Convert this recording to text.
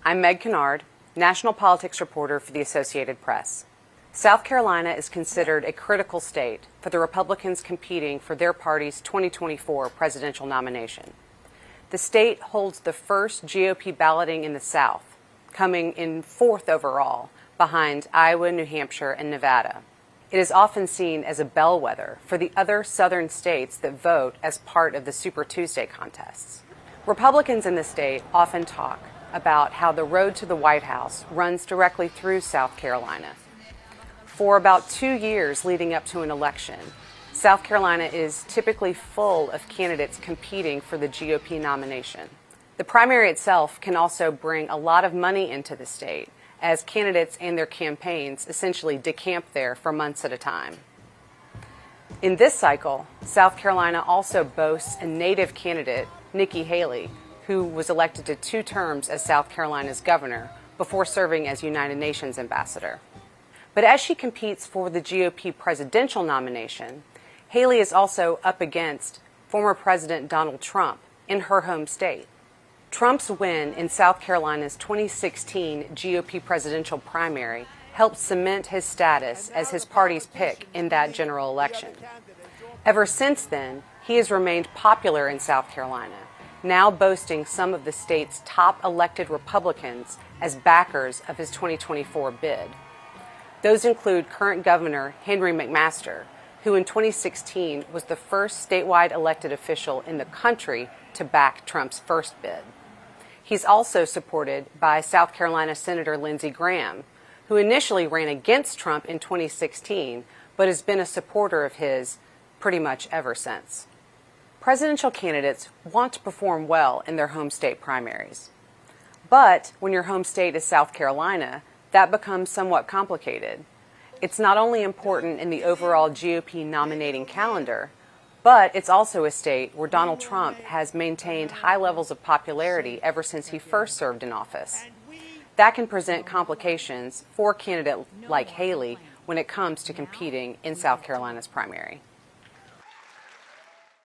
I'm Meg Kennard, national politics reporter for the Associated Press. South Carolina is considered a critical state for the Republicans competing for their party's 2024 presidential nomination. The state holds the first GOP balloting in the South, coming in fourth overall, behind Iowa, New Hampshire, and Nevada. It is often seen as a bellwether for the other southern states that vote as part of the Super Tuesday contests. Republicans in the state often talk about how the road to the White House runs directly through South Carolina. For about 2 years leading up to an election, South Carolina is typically full of candidates competing for the GOP nomination. The primary itself can also bring a lot of money into the state, as candidates and their campaigns essentially decamp there for months at a time. In this cycle, South Carolina also boasts a native candidate, Nikki Haley, who was elected to 2 terms as South Carolina's governor before serving as United Nations ambassador. But as she competes for the GOP presidential nomination, Haley is also up against former President Donald Trump in her home state. Trump's win in South Carolina's 2016 GOP presidential primary helped cement his status as his party's pick in that general election. Ever since then, he has remained popular in South Carolina, now boasting some of the state's top elected Republicans as backers of his 2024 bid. Those include current Governor Henry McMaster, who in 2016 was the first statewide elected official in the country to back Trump's first bid. He's also supported by South Carolina Senator Lindsey Graham, who initially ran against Trump in 2016, but has been a supporter of his pretty much ever since. Presidential candidates want to perform well in their home state primaries. But when your home state is South Carolina, that becomes somewhat complicated. It's not only important in the overall GOP nominating calendar, but it's also a state where Donald Trump has maintained high levels of popularity ever since he first served in office. That can present complications for a candidate like Haley when it comes to competing in South Carolina's primary.